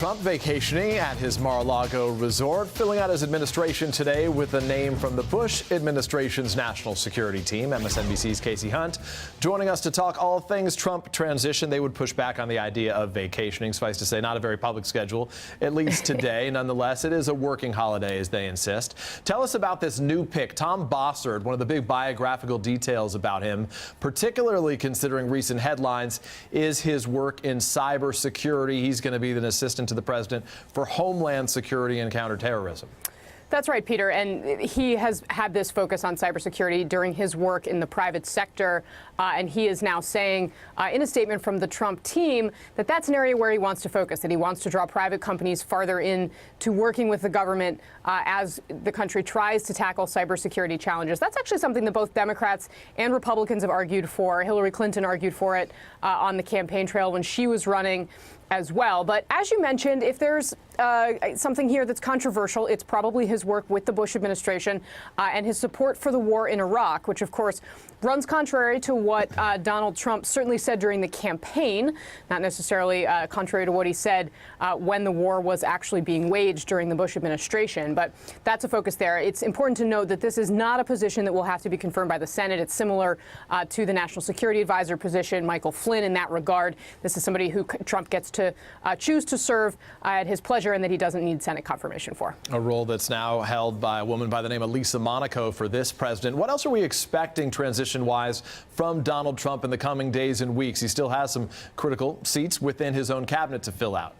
Trump vacationing at his Mar-a-Lago resort, filling out his administration today with a name from the Bush administration's national security team. MSNBC's Casey Hunt joining us to talk all things Trump transition. They would push back on the idea of vacationing. Suffice to say, not a very public schedule, at least today. Nonetheless, it is a working holiday, as they insist. Tell us about this new pick, Tom Bossert. One of the big biographical details about him, particularly considering recent headlines, is his work in cybersecurity. He's going to be an assistant to the president for Homeland Security and counterterrorism. That's right, Peter. And he has had this focus on cybersecurity during his work in the private sector. And he is now saying in a statement from the Trump team that that's an area where he wants to focus, that he wants to draw private companies farther in to working with the government as the country tries to tackle cybersecurity challenges. That's actually something that both Democrats and Republicans have argued for. Hillary Clinton argued for it on the campaign trail when she was running as well. But as you mentioned, if there's something here that's controversial, it's probably his work with the Bush administration and his support for the war in Iraq, which, of course, runs contrary to what Donald Trump certainly said during the campaign, not necessarily contrary to what he said when the war was actually being waged during the Bush administration. But that's a focus there. It's important to note that this is not a position that will have to be confirmed by the Senate. It's similar to the National Security Advisor position, Michael Flynn, in that regard. This is somebody who Trump gets to choose to serve at his pleasure and that he doesn't need Senate confirmation for. A role that's now held by a woman by the name of Lisa Monaco for this president. What else are we expecting transition-wise from Donald Trump in the coming days and weeks? He still has some critical seats within his own cabinet to fill out.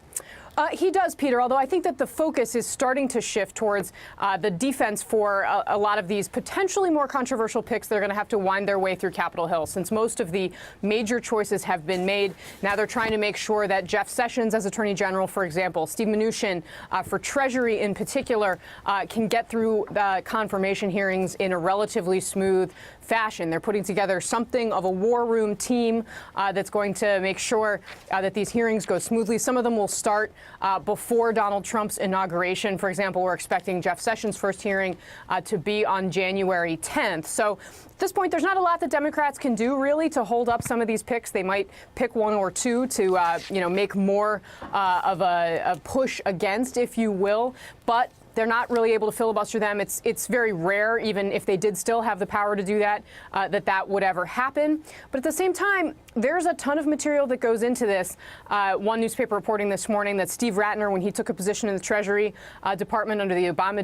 He does, Peter, although I think that the focus is starting to shift towards the defense for a lot of these potentially more controversial picks that are going to have to wind their way through Capitol Hill. Since most of the major choices have been made, now they're trying to make sure that Jeff Sessions as Attorney General, for example, Steve Mnuchin for Treasury in particular, can get through the confirmation hearings in a relatively smooth fashion. They're putting together something of a war room team that's going to make sure that these hearings go smoothly. Some of them will start before Donald Trump's inauguration. For example, we're expecting Jeff Sessions' first hearing to be on January 10th. So at this point, there's not a lot that Democrats can do, really, to hold up some of these picks. They might pick one or two to, make more of a push against, if you will. But they're not really able to filibuster them. It's very rare, even if they did still have the power to do that, that would ever happen. But at the same time, there's a ton of material that goes into this. One newspaper reporting this morning that Steve Ratner, when he took a position in the Treasury Department under the Obama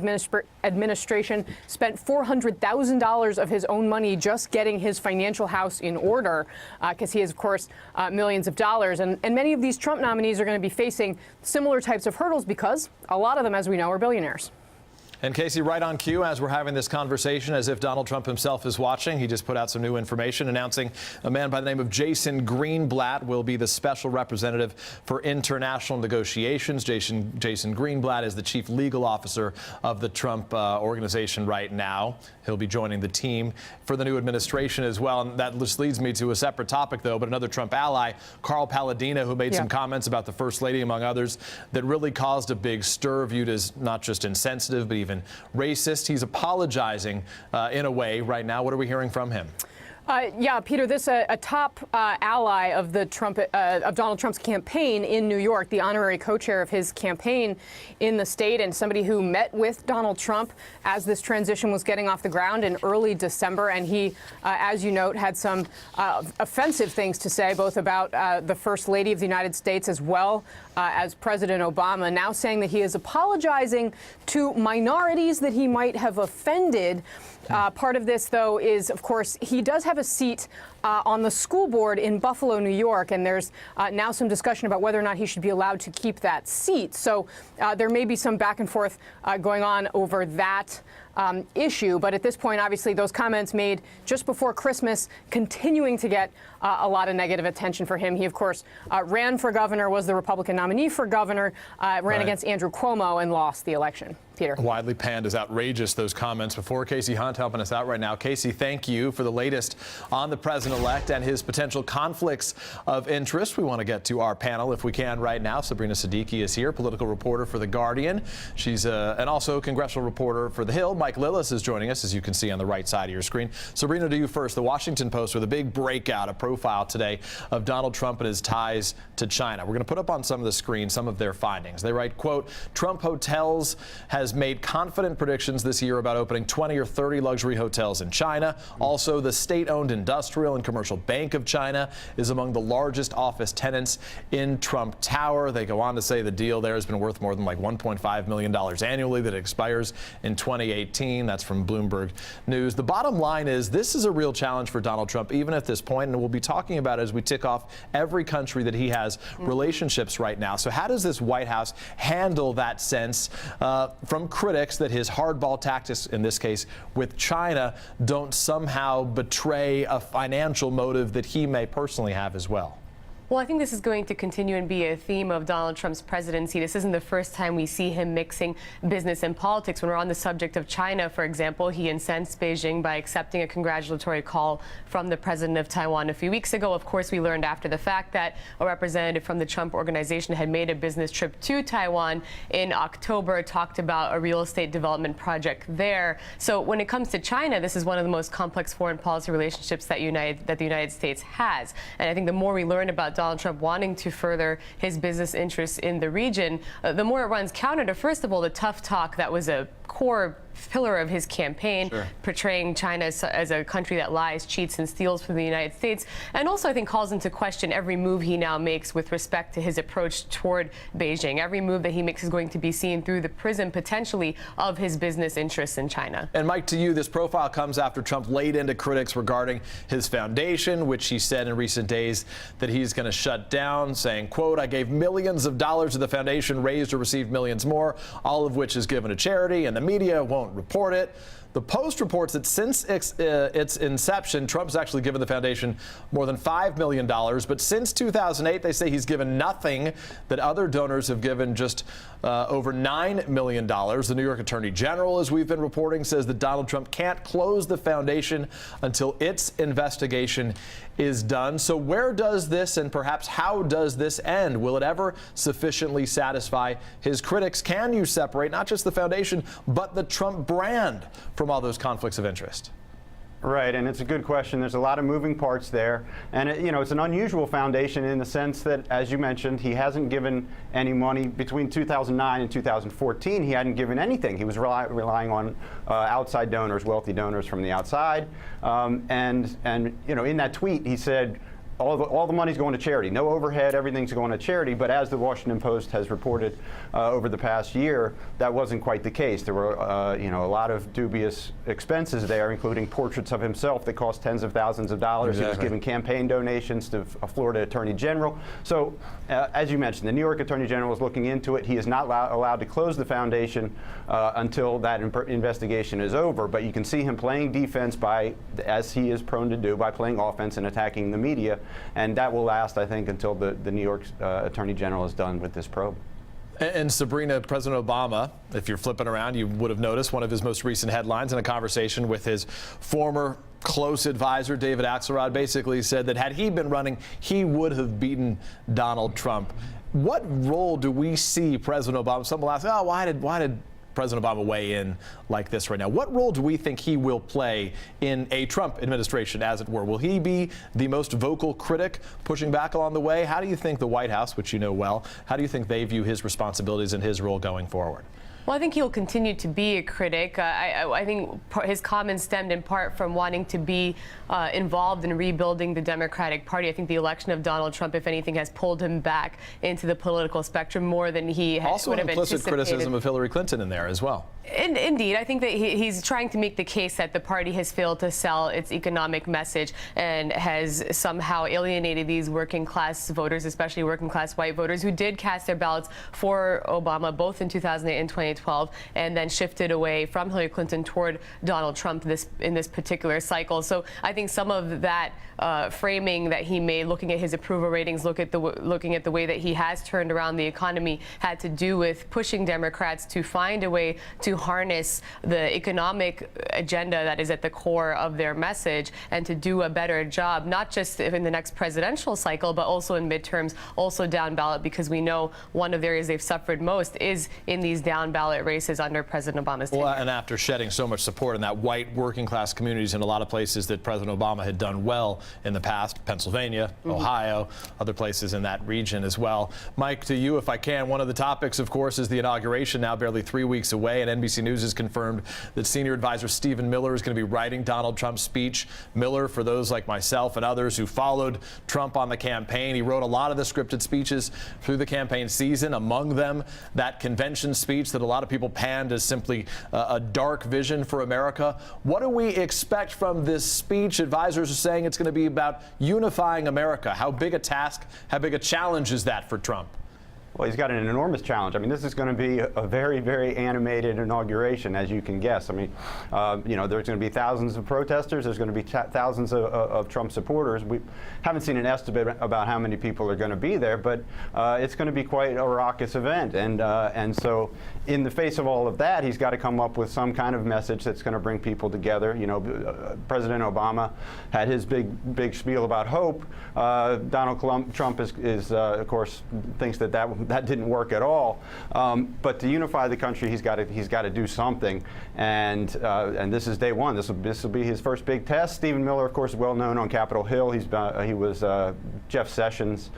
administration, spent $400,000 of his own money just getting his financial house in order, because he has, of course, millions of dollars. And many of these Trump nominees are going to be facing similar types of hurdles because a lot of them, as we know, are billionaires. And Casey, right on cue, as we're having this conversation, as if Donald Trump himself is watching, he just put out some new information announcing a man by the name of Jason Greenblatt will be the special representative for international negotiations. Jason Greenblatt is the chief legal officer of the Trump organization right now. He'll be joining the team for the new administration as well. And that just leads me to a separate topic, though, but another Trump ally, Carl Palladino, who made some comments about the First Lady, among others, that really caused a big stir, viewed as not just insensitive, but even racist. He's apologizing in a way right now. What are we hearing from him? Yeah, Peter, this a top ally of the of Donald Trump's campaign in New York, the honorary co-chair of his campaign in the state, and somebody who met with Donald Trump as this transition was getting off the ground in early December. And he, as you note, had some offensive things to say, both about the First Lady of the United States as well as President Obama, now saying that he is apologizing to minorities that he might have offended. Part of this, though, is, of course, he does have a seat on the school board in Buffalo, New York, and there's now some discussion about whether or not he should be allowed to keep that seat. So there may be some back and forth going on over that issue. But at this point, obviously, those comments made just before Christmas continuing to get a lot of negative attention for him. He, of course, ran for governor, was the Republican nominee for governor, ran against Andrew Cuomo and lost the election. Peter. Widely panned as outrageous, those comments before. Casey Hunt helping us out right now. Casey, thank you for the latest on the president-elect and his potential conflicts of interest. We want to get to our panel if we can right now. Sabrina Siddiqui is here, political reporter for The Guardian. She's and also congressional reporter for The Hill. Mike Lillis is joining us, as you can see on the right side of your screen. Sabrina, to you first. The Washington Post with a big breakout, a profile today of Donald Trump and his ties to China. We're going to put up on some of the screen some of their findings. They write, quote, Trump Hotels has made confident predictions this year about opening 20 or 30 luxury hotels in China. Also, the state-owned Industrial and Commercial Bank of China is among the largest office tenants in Trump Tower. They go on to say the deal there has been worth more than like $1.5 million annually, that expires in 2018. That's from Bloomberg News. The bottom line is this is a real challenge for Donald Trump, even at this point, and we'll be talking about it as we tick off every country that he has relationships right now. So how does this White House handle that sense from critics that his hardball tactics, in this case with China, don't somehow betray a financial motive that he may personally have as well? Well, I think this is going to continue and be a theme of Donald Trump's presidency. This isn't the first time we see him mixing business and politics. When we're on the subject of China, for example, he incensed Beijing by accepting a congratulatory call from the president of Taiwan a few weeks ago. Of course, we learned after the fact that a representative from the Trump organization had made a business trip to Taiwan in October, talked about a real estate development project there. So when it comes to China, this is one of the most complex foreign policy relationships that the United States has. And I think the more we learn about Donald Trump wanting to further his business interests in the region, the more it runs counter to, first of all, the tough talk that was a core pillar of his campaign, portraying China as a country that lies, cheats, and steals from the United States, and also I think calls into question every move he now makes with respect to his approach toward Beijing. Every move that he makes is going to be seen through the prism, potentially, of his business interests in China. And Mike, to you, this profile comes after Trump laid into critics regarding his foundation, which he said in recent days that he's going to shut down, saying, quote, I gave millions of dollars to the foundation, raised or received millions more, all of which is given to charity, and the media won't report it. The Post reports that since its inception, Trump's actually given the foundation more than $5 million. But since 2008, they say he's given nothing, that other donors have given just over $9 million. The New York Attorney General, as we've been reporting, says that Donald Trump can't close the foundation until its investigation is done. So where does this, and perhaps how does this end? Will it ever sufficiently satisfy his critics? Can you separate not just the foundation, but the Trump brand from all those conflicts of interest? Right, and it's a good question. There's a lot of moving parts there. And, it's an unusual foundation in the sense that, as you mentioned, he hasn't given any money between 2009 and 2014. He hadn't given anything. He was relying on outside donors, wealthy donors from the outside. And in that tweet, he said, all the money's going to charity. No overhead, everything's going to charity. But as the Washington Post has reported over the past year, that wasn't quite the case. There were, a lot of dubious expenses there, including portraits of himself that cost tens of thousands of dollars. Exactly. He was giving campaign donations to a Florida Attorney General. So, as you mentioned, the New York Attorney General is looking into it. He is not allowed to close the foundation until that investigation is over. But you can see him playing defense as he is prone to do, by playing offense and attacking the media. And that will last, I think, until the New York Attorney General is done with this probe. And Sabrina, President Obama, if you're flipping around, you would have noticed one of his most recent headlines in a conversation with his former close advisor, David Axelrod, basically said that had he been running, he would have beaten Donald Trump. What role do we see President Obama? Some will ask, oh, why did President Obama weigh in like this right now? What role do we think he will play in a Trump administration, as it were? Will he be the most vocal critic pushing back along the way? How do you think the White House, which you know well, how do you think they view his responsibilities and his role going forward? Well, I think he'll continue to be a critic. I think his comments stemmed in part from wanting to be involved in rebuilding the Democratic Party. I think the election of Donald Trump, if anything, has pulled him back into the political spectrum more than he also would have anticipated. Also implicit criticism of Hillary Clinton in there as well. Indeed. I think that he's trying to make the case that the party has failed to sell its economic message and has somehow alienated these working class voters, especially working class white voters, who did cast their ballots for Obama both in 2008 and 2012. 2012 and then shifted away from Hillary Clinton toward Donald Trump in this particular cycle. So I think some of that framing that he made, looking at his approval ratings, looking at the way that he has turned around the economy, had to do with pushing Democrats to find a way to harness the economic agenda that is at the core of their message and to do a better job, not just in the next presidential cycle, but also in midterms, also down ballot, because we know one of the areas they've suffered most is in these down ballot races under President Obama's tenure. Well, and after shedding so much support in that white working class communities in a lot of places that President Obama had done well in the past, Pennsylvania, Ohio, other places in that region as well. Mike, to you, if I can, one of the topics, of course, is the inauguration, now barely 3 weeks away, and NBC News has confirmed that senior advisor Stephen Miller is going to be writing Donald Trump's speech. Miller, for those like myself and others who followed Trump on the campaign, he wrote a lot of the scripted speeches through the campaign season, among them that convention speech that a lot of people panned as simply a dark vision for America. What do we expect from this speech? Advisors are saying it's going to be about unifying America. How big a task, how big a challenge is that for Trump? Well, he's got an enormous challenge. I mean, this is going to be a very, very animated inauguration, as you can guess. I mean, you know, there's going to be thousands of protesters. There's going to be thousands of Trump supporters. We haven't seen an estimate about how many people are going to be there, but it's going to be quite a raucous event. And so, in the face of all of that, he's got to come up with some kind of message that's going to bring people together. You know, President Obama had his big spiel about hope. Donald Trump is of course, thinks that didn't work at all. But to unify the country, he's got to do something. And this is day one. This will be his first big test. Stephen Miller, of course, is well known on Capitol Hill. He was Jeff Sessions'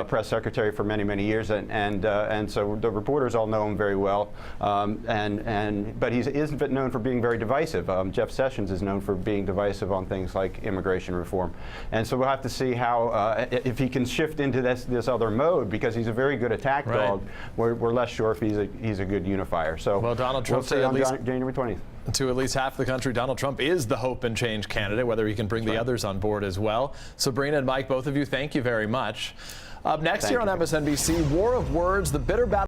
press secretary for many years, and so the reporters all know him very well. But he isn't known for being very divisive. Jeff Sessions is known for being divisive on things like immigration reform. And so we'll have to see how if he can shift into this other mode, because he's a very good attack dog. We're less sure if he's a good unifier. So well, Donald Trump, we'll see on January 20th. To at least half the country, Donald Trump is the hope and change candidate, whether he can bring the others on board as well. Sabrina and Mike, both of you, thank you very much. Up next here on MSNBC, War of Words, the bitter battle.